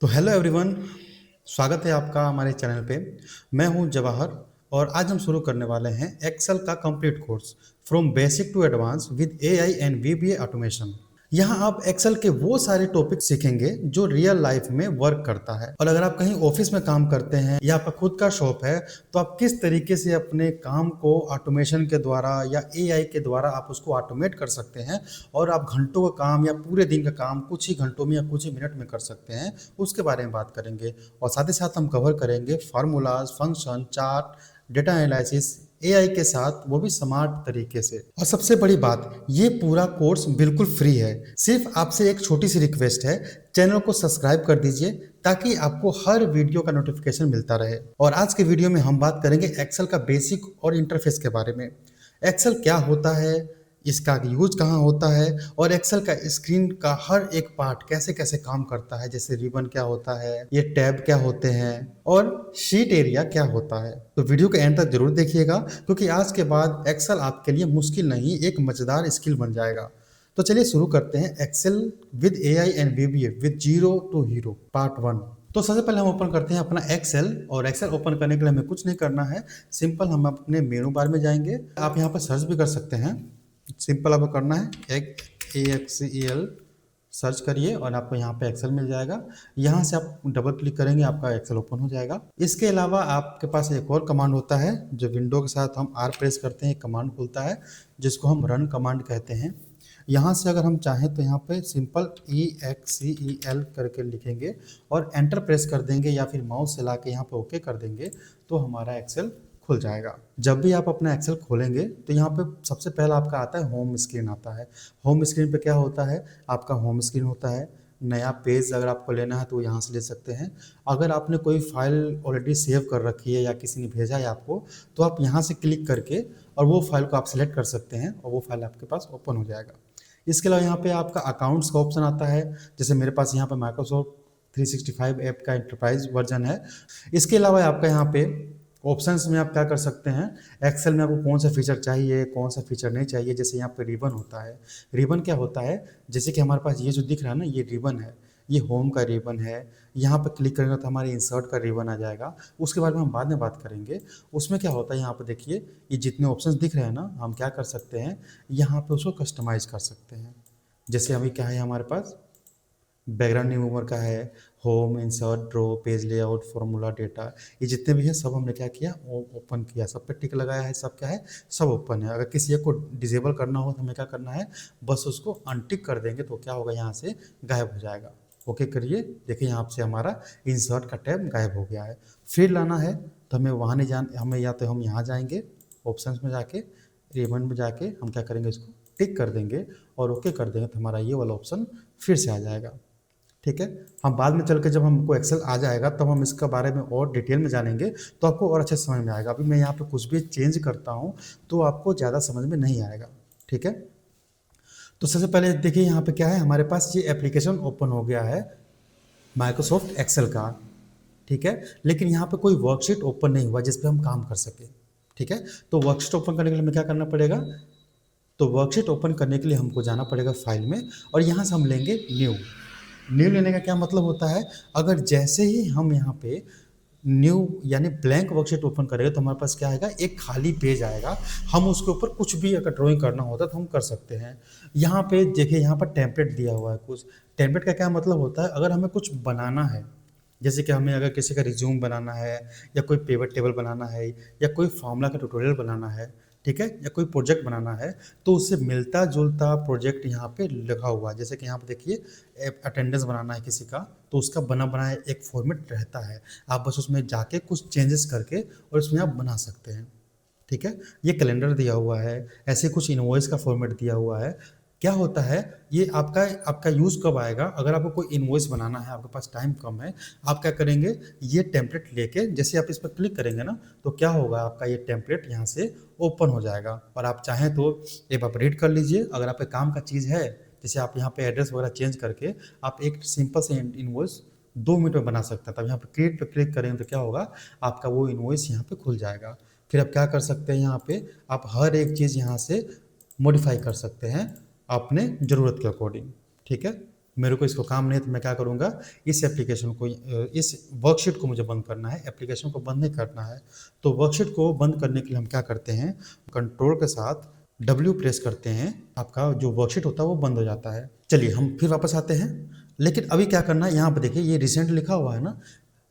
तो hello everyone, स्वागत है आपका हमारे चैनल पे। मैं हूं जवाहर और आज हम शुरू करने वाले हैं एक्सेल का complete course from basic to advance with AI and VBA automation. यहाँ आप एक्सेल के वो सारे टॉपिक सीखेंगे जो रियल लाइफ में वर्क करता है। और अगर आप कहीं ऑफिस में काम करते हैं या आपका खुद का शॉप है तो आप किस तरीके से अपने काम को ऑटोमेशन के द्वारा या एआई के द्वारा आप उसको ऑटोमेट कर सकते हैं और आप घंटों का काम या पूरे दिन का काम कुछ ही घंटों में या कुछ ही मिनट में कर सकते हैं, उसके बारे में बात करेंगे। और साथ ही साथ हम कवर करेंगे formulas, function, chart, data analysis AI के साथ, वो भी स्मार्ट तरीके से। और सबसे बड़ी बात, ये पूरा कोर्स बिल्कुल फ्री है। सिर्फ आपसे एक छोटी सी रिक्वेस्ट है, चैनल को सब्सक्राइब कर दीजिए ताकि आपको हर वीडियो का नोटिफिकेशन मिलता रहे। और आज के वीडियो में हम बात करेंगे एक्सेल का बेसिक और इंटरफेस के बारे में। एक्सेल क्या होता है, इसका यूज कहाँ होता है और एक्सेल का स्क्रीन का हर एक पार्ट कैसे कैसे काम करता है, जैसे रिबन क्या होता है, ये टैब क्या होते हैं और शीट एरिया क्या होता है। तो वीडियो के एंड तक जरूर देखिएगा क्योंकि आज के बाद एक्सेल आपके लिए मुश्किल नहीं, एक मजेदार स्किल बन जाएगा। तो चलिए शुरू करते हैं Excel with AI and VBA with zero to hero part 1। तो सबसे पहले हम ओपन करते हैं अपना एक्सेल। और एक्सेल ओपन करने के लिए हमें कुछ नहीं करना है, सिंपल हम अपने मेनू बार में जाएंगे। आप यहाँ पर सर्च भी कर सकते हैं, सिंपल आपको करना है एक्सेल सर्च करिए और आपको यहाँ पे एक्सेल मिल जाएगा। यहाँ से आप डबल क्लिक करेंगे, आपका एक्सेल ओपन हो जाएगा। इसके अलावा आपके पास एक और कमांड होता है जो विंडो के साथ हम आर प्रेस करते हैं, एक कमांड खुलता है जिसको हम रन कमांड कहते हैं। यहाँ से अगर हम चाहें तो यहाँ पे सिंपल EXCEL करके लिखेंगे और एंटर प्रेस कर देंगे या फिर माउस चला के यहाँ पे ओके कर देंगे तो हमारा एक्सेल खुल जाएगा। जब भी आप अपना एक्सेल खोलेंगे तो यहाँ पे सबसे पहला आपका आता है होम स्क्रीन आता है। होम स्क्रीन पे क्या होता है, आपका होम स्क्रीन होता है। नया पेज अगर आपको लेना है तो यहाँ से ले सकते हैं। अगर आपने कोई फाइल ऑलरेडी सेव कर रखी है या किसी ने भेजा है आपको तो आप यहाँ से क्लिक करके और वो फाइल को आप सिलेक्ट कर सकते हैं और वो फाइल आपके पास ओपन हो जाएगा। इसके अलावा यहाँ पे आपका अकाउंट्स का ऑप्शन आता है, जैसे मेरे पास यहाँ पे माइक्रोसॉफ्ट 365 ऐप का एंटरप्राइज वर्जन है। इसके अलावा आपका यहाँ पे ऑप्शंस में आप क्या कर सकते हैं, एक्सेल में आपको कौन सा फीचर चाहिए कौन सा फीचर नहीं चाहिए। जैसे यहाँ पे रिबन होता है। रिबन क्या होता है, जैसे कि हमारे पास ये जो दिख रहा है ना, ये रिबन है, ये होम का रिबन है। यहाँ पर क्लिक करेंगे तो हमारे इंसर्ट का रिबन आ जाएगा, उसके बारे में हम बाद में बात करेंगे। उसमें क्या होता है, यहाँ पर देखिए ये जितने ऑप्शंस दिख रहे हैं ना, हम क्या कर सकते हैं, यहाँ पे उसको कस्टमाइज कर सकते हैं। जैसे अभी क्या है हमारे पास, बैकग्राउंड रिमूवर का है, home, insert, draw, page layout, formula, data, ये जितने भी है सब हमने क्या किया, ओपन किया, सब पे टिक लगाया है, सब क्या है, सब ओपन है। अगर किसी एक को डिजेबल करना हो तो हमें क्या करना है, बस उसको अनटिक कर देंगे तो क्या होगा, यहाँ से गायब हो जाएगा। ओके करिए, देखिए यहाँ से हमारा इंसर्ट का टैब गायब हो गया है। फिर लाना है तो हमें वहाँ नहीं जान, हमें या तो हम यहाँ जाएंगे ऑप्शंस में जाके, रिबन में जाके हम क्या करेंगे, इसको टिक कर देंगे और ओके कर देंगे तो हमारा ये वाला ऑप्शन फिर से आ जाएगा। ठीक है, हम बाद में चल के जब हमको एक्सेल आ जाएगा तब हम इसके बारे में और डिटेल में जानेंगे तो आपको और अच्छे समझ में आएगा। अभी मैं यहाँ पे कुछ भी चेंज करता हूँ तो आपको ज़्यादा समझ में नहीं आएगा। ठीक है, तो सबसे पहले देखिए यहाँ पे क्या है, हमारे पास ये एप्लीकेशन ओपन हो गया है माइक्रोसॉफ्ट एक्सेल का। ठीक है, लेकिन यहाँ पे कोई वर्कशीट ओपन नहीं हुआ जिस पे हम काम कर सके। ठीक है, तो वर्कशीट ओपन करने के लिए हमें क्या करना पड़ेगा, तो वर्कशीट ओपन करने के लिए हमको जाना पड़ेगा फाइल में और यहाँ से हम लेंगे न्यू। न्यू लेने का क्या मतलब होता है, अगर जैसे ही हम यहाँ पे न्यू यानी ब्लैंक वर्कशीट ओपन करेंगे तो हमारे पास क्या आएगा, एक खाली पेज आएगा। हम उसके ऊपर कुछ भी अगर ड्राइंग करना होता है तो हम कर सकते हैं। यहाँ पे देखिए, यहाँ पर टेम्पलेट दिया हुआ है कुछ। टेम्पलेट का क्या मतलब होता है, अगर हमें कुछ बनाना है, जैसे कि हमें अगर किसी का रिज्यूम बनाना है या कोई पेपर टेबल बनाना है या कोई फार्मूला का ट्यूटोरियल बनाना है, ठीक है, या कोई प्रोजेक्ट बनाना है, तो उससे मिलता जुलता प्रोजेक्ट यहाँ पे लिखा हुआ है। जैसे कि यहाँ पे देखिए अटेंडेंस बनाना है किसी का, तो उसका बना बनाया एक फॉर्मेट रहता है, आप बस उसमें जाके कुछ चेंजेस करके और उसमें आप बना सकते हैं। ठीक है, ये कैलेंडर दिया हुआ है, ऐसे कुछ इनवॉइस का फॉर्मेट दिया हुआ है। क्या होता है, ये आपका आपका यूज़ कब आएगा, अगर आपको कोई इनवॉइस बनाना है, आपके पास टाइम कम है, आप क्या करेंगे, ये टेम्पलेट लेके जैसे आप इस पर क्लिक करेंगे ना, तो क्या होगा, आपका ये टेम्पलेट यहाँ से ओपन हो जाएगा और आप चाहें तो एक बार रीड कर लीजिए। अगर आपके काम का चीज़ है, जैसे आप यहाँ पे एड्रेस वगैरह चेंज करके आप एक सिंपल से इनवॉइस 2 मिनट में बना सकते हैं। तब यहाँ पे क्रिएट पे क्लिक करेंगे तो क्या होगा, आपका वो इनवॉइस यहाँ पे खुल जाएगा। फिर आप क्या कर सकते हैं, यहाँ पे आप हर एक चीज़ यहाँ से मॉडिफाई कर सकते हैं अपने ज़रूरत के अकॉर्डिंग। ठीक है, मेरे को इसको काम नहीं है तो मैं क्या करूँगा, इस एप्लीकेशन को इस वर्कशीट को मुझे बंद करना है, एप्लीकेशन को बंद नहीं करना है। तो वर्कशीट को बंद करने के लिए हम क्या करते हैं, कंट्रोल के साथ डब्ल्यू प्रेस करते हैं, आपका जो वर्कशीट होता है वो बंद हो जाता है। चलिए हम फिर वापस आते हैं, लेकिन अभी क्या करना है, यहाँ पर देखिए ये रिसेंट लिखा हुआ है ना।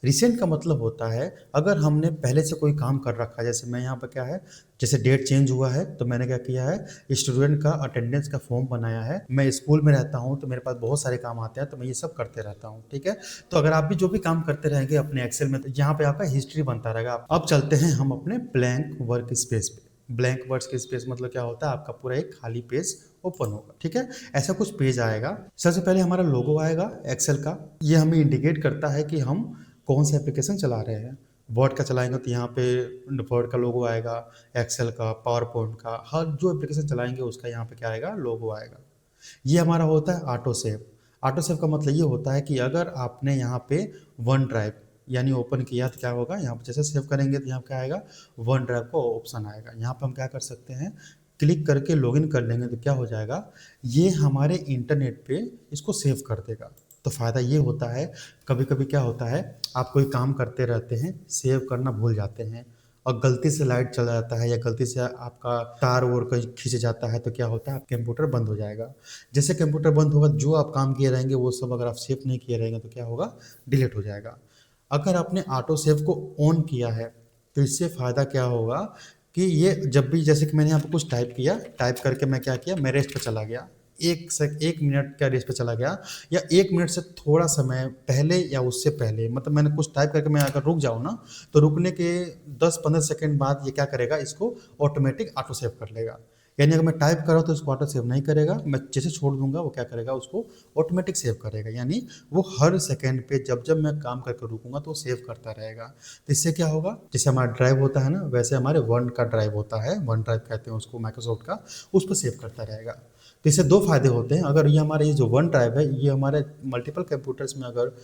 रिसेंट का मतलब होता है अगर हमने पहले से कोई काम कर रखा है, जैसे मैं यहाँ पर क्या है, जैसे डेट चेंज हुआ है तो मैंने क्या किया है, स्टूडेंट का अटेंडेंस का फॉर्म बनाया है। मैं स्कूल में रहता हूँ तो मेरे पास बहुत सारे काम आते हैं, तो मैं ये सब करते रहता हूँ, ठीक है। तो अगर आप भी जो भी काम करते रहेंगे अपने एक्सेल में, तो यहाँ पे आपका हिस्ट्री बनता रहेगा। अब चलते हैं हम अपने ब्लैंक वर्क स्पेस पे। ब्लैंक वर्क स्पेस मतलब क्या होता है, आपका पूरा एक खाली पेज ओपन होगा, ठीक है। ऐसा कुछ पेज आएगा। सबसे पहले हमारा लोगो आएगा एक्सेल का। ये हमें इंडिकेट करता है कि हम कौन सा एप्लीकेशन चला रहे हैं। वर्ड का चलाएंगे तो यहाँ पे वर्ड का लोगो आएगा, एक्सेल का, पावर पॉइंट का, हर जो एप्लीकेशन चलाएंगे उसका यहाँ पे क्या आएगा, लोगो आएगा। ये हमारा होता है ऑटो सेव। ऑटो सेव का मतलब ये होता है कि अगर आपने यहाँ पे वन ड्राइव यानी ओपन किया तो क्या होगा, यहाँ पे जैसे सेव करेंगे तो यहाँ पे क्या आएगा, वन ड्राइव का ऑप्शन आएगा। यहाँ पे हम क्या कर सकते हैं, क्लिक करके लॉगिन कर लेंगे तो क्या हो जाएगा, ये हमारे इंटरनेट पे इसको सेव कर देगा। तो फ़ायदा ये होता है, कभी कभी क्या होता है, आप कोई काम करते रहते हैं, सेव करना भूल जाते हैं और गलती से लाइट चला जाता है या गलती से आपका तार वोर कहीं खींच जाता है, तो क्या होता है, आप कंप्यूटर बंद हो जाएगा। जैसे कंप्यूटर बंद होगा, जो आप काम किए रहेंगे वो सब अगर आप सेव नहीं किए रहेंगे तो क्या होगा, डिलीट हो जाएगा। अगर आपने ऑटो सेव को ऑन किया है तो इससे फ़ायदा क्या होगा कि ये जब भी, जैसे कि मैंने यहाँ पर कुछ टाइप किया, टाइप करके मैं क्या किया, मैं रेस्ट पे चला गया, एक मिनट का रेस्ट पे चला गया, या एक मिनट से थोड़ा समय पहले या उससे पहले, मतलब मैंने कुछ टाइप करके मैं अगर रुक जाऊँ ना, तो रुकने के 10-15 सेकंड बाद ये क्या करेगा, इसको ऑटोमेटिक ऑटो सेव कर लेगा। यानी अगर मैं टाइप कर रहा हूँ तो इसको ऑटो सेव नहीं करेगा, मैं जैसे छोड़ दूंगा वो क्या करेगा, उसको ऑटोमेटिक सेव करेगा। यानी वो हर सेकंड पे जब जब मैं काम करके रुकूंगा तो सेव करता रहेगा। तो इससे क्या होगा, जैसे हमारा ड्राइव होता है ना, वैसे हमारे वन का ड्राइव होता है, वन ड्राइव कहते हैं उसको माइक्रोसॉफ्ट का, उस पर सेव करता रहेगा। तो इससे दो फायदे होते हैं। अगर ये हमारे ये जो वन ड्राइव है, ये हमारे मल्टीपल कंप्यूटर्स में अगर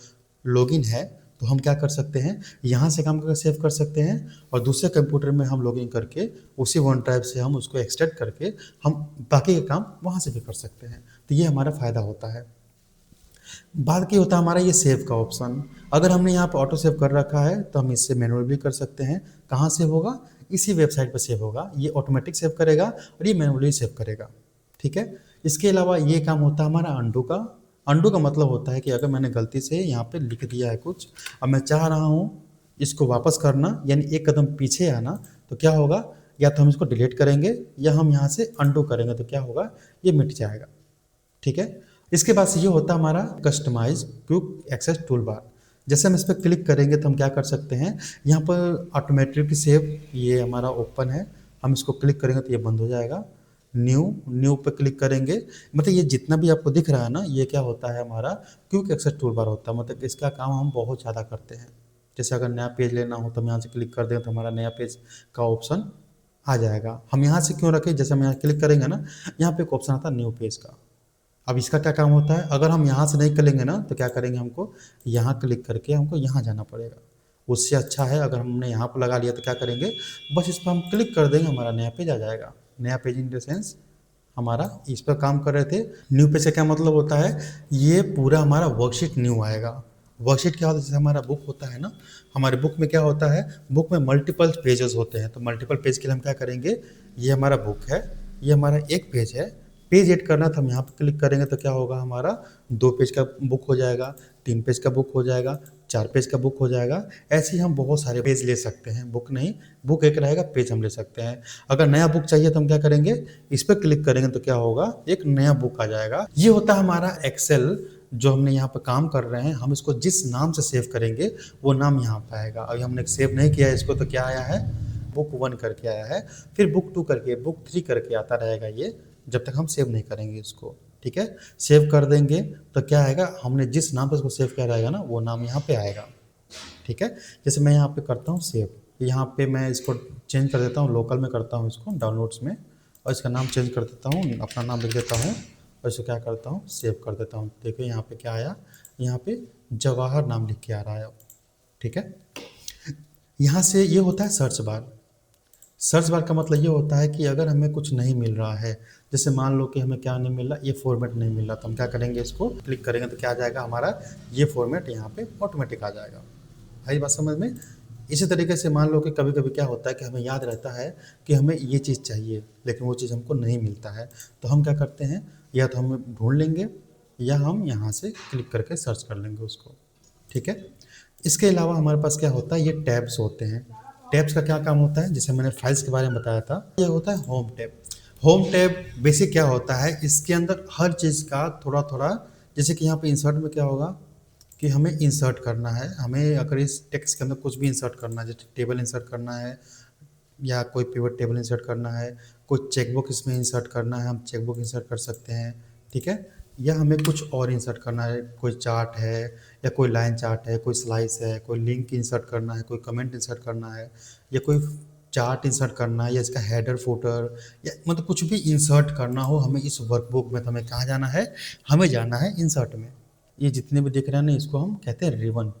लॉगिन है तो हम क्या कर सकते हैं, यहाँ से काम करके सेव कर सकते हैं, और दूसरे कंप्यूटर में हम लॉगिन करके उसी वन ड्राइव से हम उसको एक्सट्रैक्ट करके हम बाकी के काम वहाँ से भी कर सकते हैं। तो ये हमारा फ़ायदा होता है। बाद की होता है हमारा ये सेव का ऑप्शन। अगर हमने यहाँ पर ऑटो सेव कर रखा है तो हम इससे मैनुअल भी कर सकते हैं। कहाँ सेव होगा, इसी वेबसाइट पर सेव होगा। ये ऑटोमेटिक सेव करेगा और ये मैनुअली सेव करेगा, ठीक है। इसके अलावा ये काम होता है हमारा अंडू का। अंडू का मतलब होता है कि अगर मैंने गलती से यहाँ पे लिख दिया है कुछ, अब मैं चाह रहा हूँ इसको वापस करना, यानी एक कदम पीछे आना, तो क्या होगा, या तो हम इसको डिलीट करेंगे या हम यहाँ से अंडू करेंगे, तो क्या होगा, ये मिट जाएगा, ठीक है। इसके बाद से ये होता है हमारा customize quick access tool bar. जैसे हम इस पर क्लिक करेंगे तो हम क्या कर सकते हैं, यहाँ पर ऑटोमेटिक सेव ये हमारा ओपन है, हम इसको क्लिक करेंगे तो ये बंद हो जाएगा। न्यू पे क्लिक करेंगे, मतलब ये जितना भी आपको दिख रहा है ना, ये क्या होता है, हमारा क्विक एक्सेस टूल बार होता है। मतलब इसका काम हम बहुत ज़्यादा करते हैं। जैसे अगर नया पेज लेना हो तो हम यहाँ से क्लिक कर दें तो हमारा नया पेज का ऑप्शन आ जाएगा। हम यहाँ से क्यों रखें, जैसे हम यहाँ क्लिक करेंगे ना, यहाँ पे एक ऑप्शन आता है न्यू पेज का। अब इसका क्या काम होता है, अगर हम यहाँ से नहीं करेंगे ना तो क्या करेंगे, हमको यहाँ क्लिक करके हमको यहाँ जाना पड़ेगा। उससे अच्छा है अगर हमने यहाँ पर लगा लिया तो क्या करेंगे, बस इस पर हम क्लिक कर देंगे, हमारा नया पेज आ जाएगा। नया पेज इन द सेंस हमारा इस पर काम कर रहे थे। न्यू पेज से क्या मतलब होता है, ये पूरा हमारा वर्कशीट न्यू आएगा। वर्कशीट क्या होता है, जैसे हमारा बुक होता है ना, हमारे बुक में क्या होता है, बुक में मल्टीपल पेजेस होते हैं। तो मल्टीपल पेज के लिए हम क्या करेंगे, ये हमारा बुक है, ये हमारा एक पेज है, पेज ऐड करना तो हम यहाँ पर क्लिक करेंगे तो क्या होगा, हमारा 2 पेज का बुक हो जाएगा, 3 पेज का बुक हो जाएगा, 4 पेज का बुक हो जाएगा। ऐसे ही हम बहुत सारे पेज ले सकते हैं। बुक नहीं, बुक एक रहेगा, पेज हम ले सकते हैं। अगर नया बुक चाहिए तो हम क्या करेंगे, इस पर क्लिक करेंगे तो क्या होगा, एक नया बुक आ जाएगा। ये होता है हमारा एक्सेल। जो हमने यहाँ पर काम कर रहे हैं, हम इसको जिस नाम से सेव करेंगे वो नाम यहाँ पर आएगा। अभी हमने सेव नहीं किया इसको तो क्या आया है, बुक 1 करके आया है, फिर बुक 2 करके, बुक 3 करके आता रहेगा ये, जब तक हम सेव नहीं करेंगे इसको, ठीक है। सेव कर देंगे तो क्या आएगा, हमने जिस नाम पर इसको सेव किया रहेगा ना, वो नाम यहाँ पे आएगा, ठीक है। जैसे मैं यहाँ पे करता हूँ सेव, यहाँ पे मैं इसको चेंज कर देता हूँ, लोकल में करता हूँ इसको डाउनलोड्स में, और इसका नाम चेंज कर देता हूँ, अपना नाम लिख देता हूँ, और इसे क्या करता हूँ, सेव कर देता हूँ। देखिए यहाँ पे क्या आया, यहाँ पे जवाहर नाम लिख के आ रहा है, ठीक है। यहाँ से ये होता है सर्च बार। सर्च बार का मतलब ये होता है कि अगर हमें कुछ नहीं मिल रहा है, जैसे मान लो कि हमें क्या नहीं मिल रहा, ये फॉर्मेट नहीं मिल रहा, तो हम क्या करेंगे, इसको क्लिक करेंगे तो क्या आ जाएगा, हमारा ये फॉर्मेट यहाँ पे ऑटोमेटिक आ जाएगा। आई बात समझ में? इसी तरीके से मान लो कि कभी कभी क्या होता है कि हमें याद रहता है कि हमें ये चीज़ चाहिए, लेकिन वो चीज़ हमको नहीं मिलता है, तो हम क्या करते हैं, या तो हम ढूंढ लेंगे या हम यहाँ से क्लिक करके सर्च कर लेंगे उसको। ठीक है। इसके अलावा हमारे पास क्या होता है, ये टैब्स होते हैं। टैब्स का क्या काम होता है, जैसे मैंने फाइल्स के बारे में बताया था, ये होता है home tab. Home tab basic क्या होता है, इसके अंदर हर चीज़ का थोड़ा थोड़ा, जैसे कि यहाँ पे इंसर्ट में क्या होगा कि हमें इंसर्ट करना है, हमें अगर इस टेक्स्ट के अंदर कुछ भी इंसर्ट करना है, जैसे टेबल इंसर्ट करना है या कोई पिवट टेबल इंसर्ट करना है, कोई चेकबुक इसमें इंसर्ट करना है, हम चेकबुक इंसर्ट कर सकते हैं। ठीक है। या हमें कुछ और इंसर्ट करना है, कोई चार्ट है या कोई लाइन चार्ट है, कोई स्लाइस है, कोई लिंक इंसर्ट करना है, कोई कमेंट इंसर्ट करना है, या कोई चार्ट इंसर्ट करना है, या इसका हेडर फुटर, या मतलब कुछ भी इंसर्ट करना हो हमें इस वर्कबुक में, तो हमें कहाँ जाना है, हमें जाना है इंसर्ट में। ये जितने भी दिख रहे हैं ना, इसको हम कहते हैं रिबन।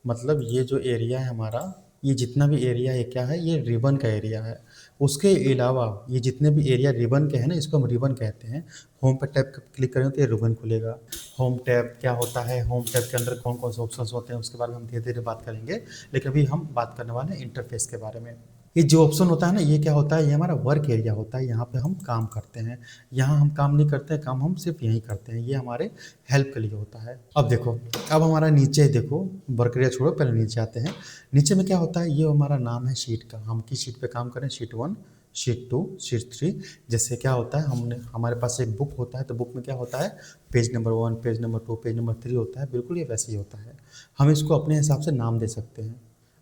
मतलब ये जो एरिया है हमारा, ये जितना भी एरिया है क्या है, ये रिबन का एरिया है। उसके अलावा ये जितने भी एरिया रिबन के हैं ना, इसको हम रिबन कहते हैं। होम पर टैब क्लिक करें तो ये रिबन खुलेगा। होम टैब क्या होता है, होम टैब के अंदर कौन कौन से ऑप्शंस होते हैं, उसके बारे में हम धीरे धीरे बात करेंगे, लेकिन अभी हम बात करने वाले हैं इंटरफेस के बारे में। ये जो ऑप्शन होता है ना, ये क्या होता है, ये हमारा वर्क एरिया होता है, यहाँ पे हम काम करते हैं। यहाँ हम काम नहीं करते हैं, काम हम सिर्फ यहीं करते हैं, ये हमारे हेल्प के लिए होता है। अब देखो, अब हमारा नीचे देखो, वर्क एरिया छोड़ो, पहले नीचे आते हैं। नीचे में क्या होता है, ये हमारा नाम है शीट का, हम किस शीट पे काम करें, शीट 1, शीट 2, शीट 3। जैसे क्या होता है, हमने हमारे पास एक बुक होता है, तो बुक में क्या होता है, page number 1, page number 2, page number 3 होता है, बिल्कुल ये वैसे ही होता है। हम इसको अपने हिसाब से नाम दे सकते हैं।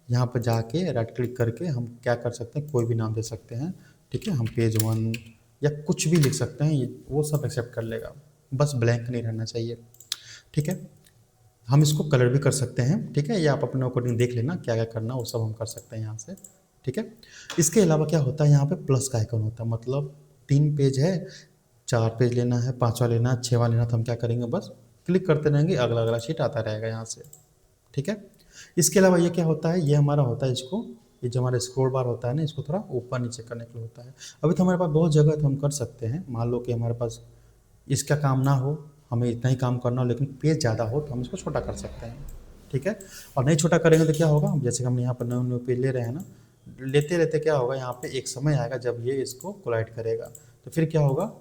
यहाँ पर जाके राइट क्लिक करके हम क्या कर सकते हैं, कोई भी नाम दे सकते हैं। ठीक है। हम पेज 1 या कुछ भी लिख सकते हैं, ये वो सब एक्सेप्ट कर लेगा, बस ब्लैंक नहीं रहना चाहिए। ठीक है। हम इसको कलर भी कर सकते हैं। ठीक है। या आप अपने अकॉर्डिंग देख लेना क्या क्या करना, वो सब हम कर सकते हैं यहाँ से। ठीक है। इसके अलावा क्या होता है, यहाँ पे प्लस का आइकन होता है, मतलब 3 पेज है, 4 पेज लेना है, 5वां लेना है, 6वां लेना, तो हम क्या करेंगे, बस क्लिक करते रहेंगे, अगला अगला शीट आता रहेगा यहाँ से। ठीक है। इसके अलावा ये क्या होता है, ये हमारा होता है, इसको, ये जो हमारा स्क्रॉल बार होता है ना, इसको थोड़ा ऊपर नीचे करने के लिए होता है। अभी तो हमारे पास बहुत जगह है, तो हम कर सकते हैं। मान लो कि हमारे पास इसका काम ना हो, हमें इतना ही काम करना हो, लेकिन पेज ज़्यादा हो, तो हम इसको छोटा कर सकते हैं। ठीक है। और नहीं छोटा करेंगे तो क्या होगा, जैसे हम यहाँ पर न्यू न्यू पेज ले रहे हैं ना, लेते लेते क्या होगा, यहाँ पे एक समय आएगा जब ये इसको कोलाइड करेगा, तो फिर क्या होगा,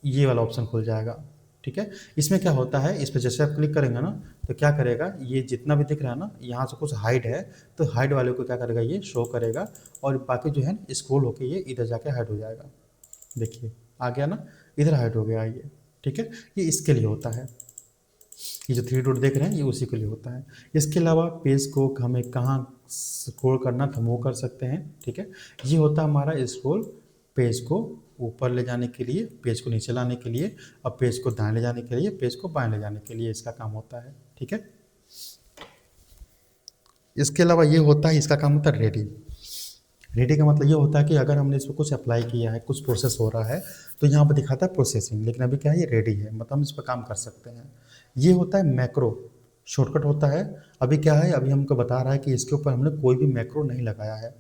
ये वाला ऑप्शन खुल जाएगा। ठीक है। इसमें क्या होता है, इस पर जैसे आप क्लिक करेंगे ना, तो क्या करेगा, ये जितना भी दिख रहा है ना, यहाँ से कुछ हाइड है, तो हाइड वाले को क्या करेगा, ये शो करेगा, और बाकी जो है स्क्रॉल होके ये इधर जाके हाइड हो जाएगा। देखिए आ गया ना, इधर हाइड हो गया ये। ठीक है। ये इसके लिए होता है, ये जो 3 डॉट देख रहे हैं, ये उसी के लिए होता है। इसके अलावा पेज को हमें कहाँ स्क्रॉल करना था, वो कर सकते हैं। ठीक है। ये होता है हमारा स्क्रॉल, पेज को ऊपर ले जाने के लिए, पेज को नीचे लाने के लिए, और पेज को दाएं ले जाने के लिए, पेज को बाएं ले जाने के लिए इसका काम होता है। ठीक है। इसके अलावा ये होता है, इसका काम होता है रेडी। रेडी का मतलब ये होता है कि अगर हमने इसको कुछ अप्लाई किया है, कुछ प्रोसेस हो रहा है, तो यहाँ पर दिखाता है प्रोसेसिंग, लेकिन अभी क्या है, ये रेडी है, मतलब हम इस पर काम कर सकते हैं। ये होता है मैक्रो, शॉर्टकट होता है। अभी क्या है, अभी हमको बता रहा है कि इसके ऊपर हमने कोई भी मैक्रो नहीं लगाया है।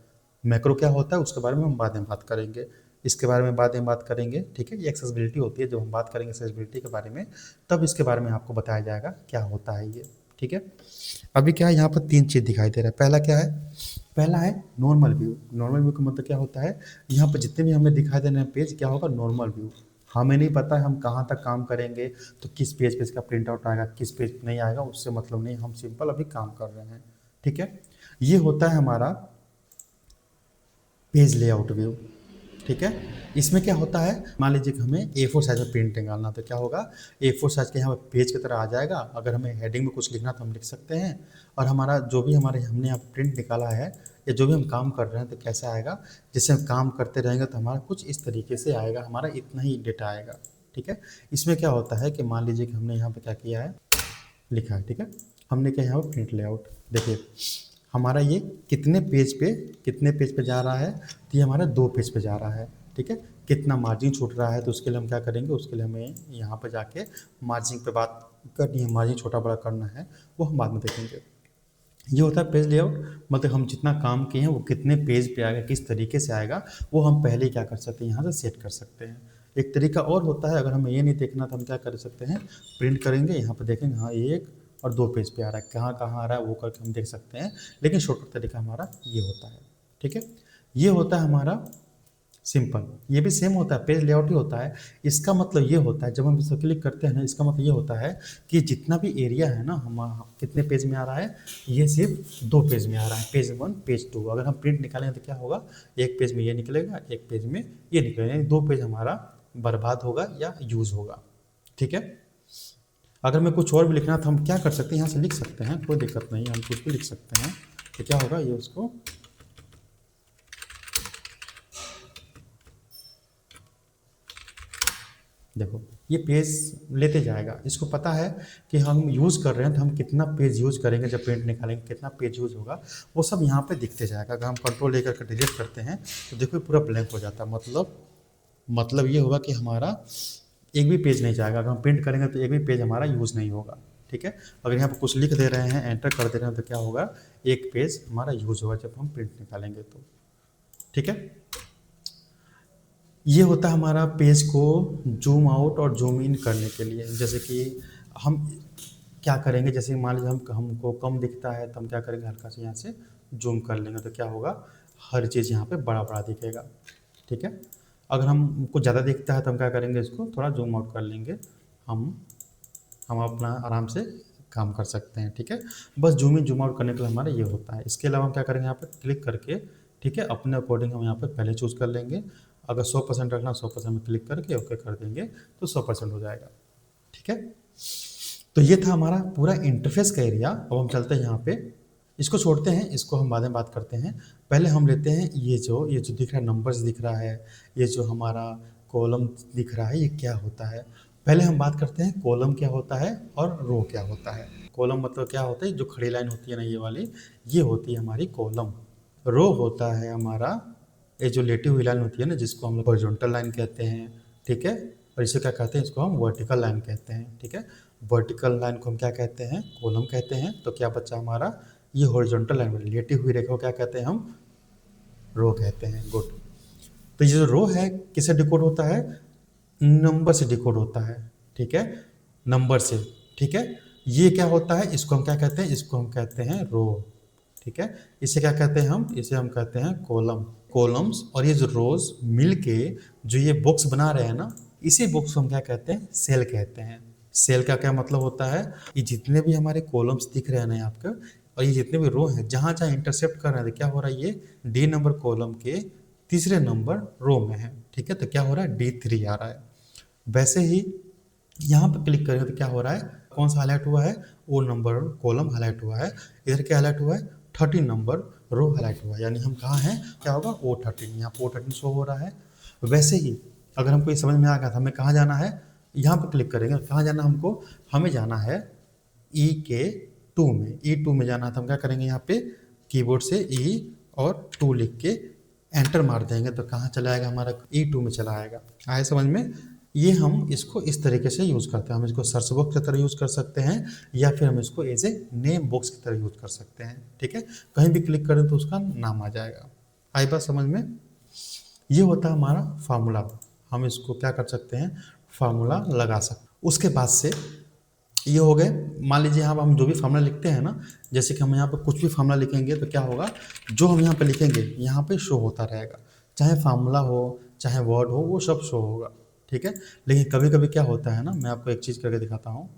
मैक्रो क्या होता है, उसके बारे में हम बाद में बात करेंगे, इसके बारे में बाद में बात करेंगे। ठीक है। ये एक्सेसिबिलिटी होती है, जब हम बात करेंगे एक्सेसिबिलिटी के बारे में, तब इसके बारे में आपको बताया जाएगा क्या होता है ये। ठीक है। अभी क्या है, यहाँ पर 3 चीज़ दिखाई दे रहा है। पहला क्या है, पहला है नॉर्मल व्यू। नॉर्मल व्यू का मतलब क्या होता है, यहाँ पर जितने भी हमें दिखाई दे रहे हैं पेज, क्या होगा, नॉर्मल व्यू। हमें नहीं पता है हम कहाँ तक काम करेंगे, तो किस पेज पे इसका प्रिंट आउट आएगा, किस पेज पे नहीं आएगा, उससे मतलब नहीं, हम सिंपल अभी काम कर रहे हैं। ठीक है। ये होता है हमारा पेज लेआउट व्यू। ठीक है। इसमें क्या होता है, मान लीजिए कि हमें A4 साइज में प्रिंट निकालना, तो क्या होगा, A4 साइज के यहाँ पेज की तरह आ जाएगा। अगर हमें हेडिंग में कुछ लिखना तो हम लिख सकते हैं, और हमारा जो भी हमने यहाँ प्रिंट निकाला है, या जो भी हम काम कर रहे हैं, तो कैसे आएगा, जैसे हम काम करते रहेंगे तो हमारा कुछ इस तरीके से आएगा, हमारा इतना ही डेटा आएगा। ठीक है। इसमें क्या होता है कि मान लीजिए कि हमने यहाँ पर क्या किया है, लिखा है। ठीक है। हमने क्या यहाँ पर प्रिंट लेआउट, देखिए हमारा ये कितने पेज पे जा रहा है, तो ये हमारा 2 पेज पे जा रहा है। ठीक है। कितना मार्जिन छूट रहा है, तो उसके लिए हम क्या करेंगे, उसके लिए हमें यहाँ पर जाके मार्जिन पे बात करनी है, मार्जिन छोटा बड़ा करना है, वो हम बाद में देखेंगे। ये होता है पेज लेआउट, मतलब हम जितना काम किए हैं वो कितने पेज पे आएगा, किस तरीके से आएगा, वो हम पहले ही क्या कर सकते हैं, यहाँ से सेट कर सकते हैं। एक तरीका और होता है, अगर हमें ये नहीं देखना तो हम क्या कर सकते हैं, प्रिंट करेंगे, यहाँ पर देखेंगे हाँ 1 और 2 पेज पे आ रहा है, कहाँ कहाँ आ रहा है वो करके हम देख सकते हैं। लेकिन शॉर्टकट तरीका हमारा ये होता है। ठीक है, ये होता है हमारा सिंपल। ये भी सेम होता है, पेज लेआउट ही होता है। इसका मतलब ये होता है, जब हम इस पर क्लिक करते हैं ना, इसका मतलब ये होता है कि जितना भी एरिया है ना, हम कितने पेज में आ रहा है, ये सिर्फ 2 पेज में आ रहा है, पेज 1 पेज 2। अगर हम प्रिंट निकालें तो क्या होगा, एक पेज में ये निकलेगा, एक पेज में ये निकलेगा, यानी 2 पेज हमारा बर्बाद होगा या यूज होगा। ठीक है, अगर मैं कुछ और भी लिखना तो हम क्या कर सकते हैं, यहाँ से लिख सकते हैं, कोई दिक्कत नहीं, हम कुछ भी लिख सकते हैं। तो क्या होगा, ये उसको देखो ये पेज लेते जाएगा। इसको पता है कि हम यूज़ कर रहे हैं तो हम कितना पेज यूज़ करेंगे, जब प्रिंट निकालेंगे कितना पेज यूज़ होगा, वो सब यहाँ पे दिखते जाएगा। अगर हम कंट्रोल लेकर के डिलीट करते हैं तो देखो पूरा ब्लैंक हो जाता है। मतलब ये होगा कि हमारा एक भी पेज नहीं जाएगा। अगर हम प्रिंट करेंगे तो एक भी पेज हमारा यूज़ नहीं होगा। ठीक है, अगर यहाँ पर कुछ लिख दे रहे हैं, एंटर कर दे रहे हैं, तो क्या होगा, एक पेज हमारा यूज़ होगा जब हम प्रिंट निकालेंगे तो। ठीक है, ये होता है हमारा पेज को जूम आउट और जूम इन करने के लिए। जैसे कि हम क्या करेंगे, जैसे मान लीजिए हमको कम दिखता है तो हम क्या करेंगे, हल्का से यहाँ से जूम कर लेंगे तो क्या होगा, हर चीज़ यहाँ पे बड़ा बड़ा दिखेगा। ठीक है, अगर हमको ज़्यादा दिखता है तो हम क्या करेंगे, इसको थोड़ा जूम आउट कर लेंगे, हम अपना आराम से काम कर सकते हैं। ठीक है, बस जूम इन जूम आउट करने के लिए हमारा ये होता है। इसके अलावा हम क्या करेंगे, यहाँ पे क्लिक करके, ठीक है, अपने अकॉर्डिंग हम यहाँ पे पहले चूज़ कर लेंगे। अगर 100% रखना, 100% में क्लिक करके ओके कर देंगे तो 100% हो जाएगा। ठीक है, तो ये था हमारा पूरा इंटरफेस का एरिया। अब हम चलते हैं यहाँ पे, इसको छोड़ते हैं, इसको हम बाद में बात करते हैं। पहले हम लेते हैं ये जो दिख रहा है, नंबर्स दिख रहा है, ये जो हमारा कॉलम दिख रहा है, ये क्या होता है। पहले हम बात करते हैं कॉलम क्या होता है और रो क्या होता है। कॉलम मतलब क्या होता है, जो खड़ी लाइन होती है ना ये वाली, ये होती है हमारी कॉलम। रो होता है हमारा ये जो लेटी हुई लाइन होती है ना, जिसको हम लोग हॉरिजॉन्टल लाइन कहते हैं। ठीक है, और इसे क्या कहते हैं, इसको हम वर्टिकल लाइन कहते हैं। ठीक है, वर्टिकल लाइन को हम क्या कहते हैं, कॉलम कहते हैं। तो क्या बच्चा हमारा, ये हॉरिजॉन्टल लाइन वाली लेटी हुई रेखा को क्या कहते हैं, हम रो कहते हैं। गुड, तो ये जो रो है किससे डिकोड होता है, नंबर से डिकोड होता है। ठीक है, नंबर से। ठीक है, ये क्या होता है, इसको हम क्या कहते हैं, इसको हम कहते हैं रो। ठीक है, इसे क्या कहते हैं, इसे हम कहते हैं कॉलम। कॉलम्स और ये जो रोज मिलके जो ये बॉक्स बना रहे हैं ना, इसी बॉक्स को हम क्या कहते हैं, सेल कहते हैं। सेल का क्या मतलब होता है, ये जितने भी हमारे कॉलम्स दिख रहे हैं ना आपके, और ये जितने भी रो हैं, जहाँ जहाँ इंटरसेप्ट कर रहे हैं, तो क्या हो रहा है, ये डी नंबर कॉलम के तीसरे नंबर रो में है। ठीक है, तो क्या हो रहा है, D3 आ रहा है। वैसे ही यहाँ पर क्लिक करें तो क्या हो रहा है, कौन सा हाईलाइट हुआ है, वो नंबर कॉलम हाईलाइट हुआ है। इधर क्या हाईलाइट हुआ है, 13 नंबर रो हाईलाइट हुआ है। यानी हम कहाँ हैं, क्या होगा, O13, यहाँ पर O13 शो हो रहा है। वैसे ही अगर हमको ये समझ में आ गया था हमें कहाँ जाना है, यहाँ पर क्लिक करेंगे, कहाँ जाना हमको, हमें जाना है E2 में। E2 में जाना था, हम क्या करेंगे, यहाँ पे कीबोर्ड से E और 2 लिख के एंटर मार देंगे तो कहाँ चला आएगा, हमारा E2 में चला आएगा। आए समझ में। ये हम इसको इस तरीके से यूज़ करते हैं, हम इसको सर्च बॉक्स की तरह यूज़ कर सकते हैं, या फिर हम इसको एज ए नेम बॉक्स की तरह यूज़ कर सकते हैं। ठीक है, कहीं भी क्लिक करें तो उसका नाम आ जाएगा। आई बात समझ में। ये होता है हमारा फार्मूला, हम इसको क्या कर सकते हैं, फार्मूला लगा सकते। उसके बाद से ये हो गए, मान लीजिए यहाँ पर हम जो भी फार्मूला लिखते हैं ना, जैसे कि हम यहाँ पर कुछ भी फार्मूला लिखेंगे तो क्या होगा, जो हम यहाँ पे लिखेंगे यहाँ पे शो होता रहेगा, चाहे फार्मूला हो चाहे वर्ड हो, वो सब शो होगा। ठीक है, लेकिन कभी कभी क्या होता है ना, मैं आपको एक चीज़ करके दिखाता हूँ।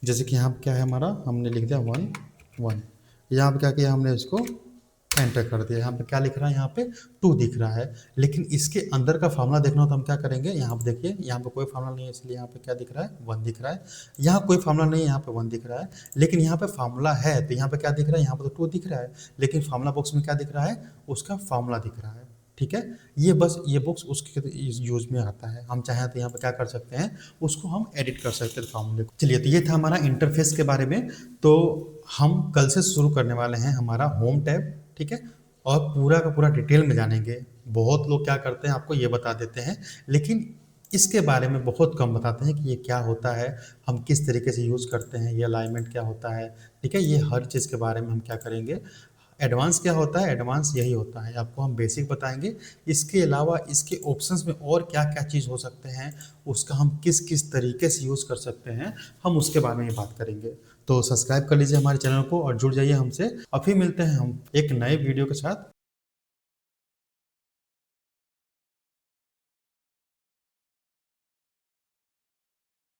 जैसे कि यहाँ क्या है हमारा, हमने लिख दिया 1 1, यहाँ पर क्या किया हमने, इसको एंटर कर दिया। यहाँ पे क्या लिख रहा है, यहाँ पे 2 दिख रहा है, लेकिन इसके अंदर का फार्मूला देखना हो तो हम क्या करेंगे, यहाँ पे देखिए, यहाँ पे कोई फार्मूला नहीं है, इसलिए यहाँ पे क्या दिख रहा है, 1 दिख रहा है। यहाँ कोई फार्मूला नहीं है, यहाँ पे 1 दिख रहा है, लेकिन यहाँ पे फार्मूला है तो यहाँ पे क्या दिख रहा है, यहाँ पे तो 2 दिख रहा है, लेकिन फार्मूला बॉक्स में क्या दिख रहा है, उसका फार्मूला दिख रहा है। ठीक है, ये बस ये बॉक्स उसके यूज में आता है। हम चाहें तो यहाँ पे क्या कर सकते हैं, उसको हम एडिट कर सकते हैं फार्मूले को। चलिए, तो ये था हमारा इंटरफेस के बारे में। तो हम कल से शुरू करने वाले हैं हमारा होम टैब। ठीक है, और पूरा का पूरा डिटेल में जानेंगे। बहुत लोग क्या करते हैं, आपको ये बता देते हैं, लेकिन इसके बारे में बहुत कम बताते हैं कि ये क्या होता है, हम किस तरीके से यूज़ करते हैं, ये अलाइनमेंट क्या होता है, ठीक है? ये हर चीज़ के बारे में हम क्या करेंगे। एडवांस क्या होता है? एडवांस यही होता है, आपको हम बेसिक बताएँगे। इसके अलावा इसके ऑप्शंस में और क्या-क्या चीज़ हो सकते हैं, उसका हम किस-किस तरीके से यूज़ कर सकते हैं, हम उसके बारे में बात करेंगे। तो सब्सक्राइब कर लीजिए हमारे चैनल को और जुड़ जाइए हमसे। अभी मिलते हैं हम एक नए वीडियो के साथ।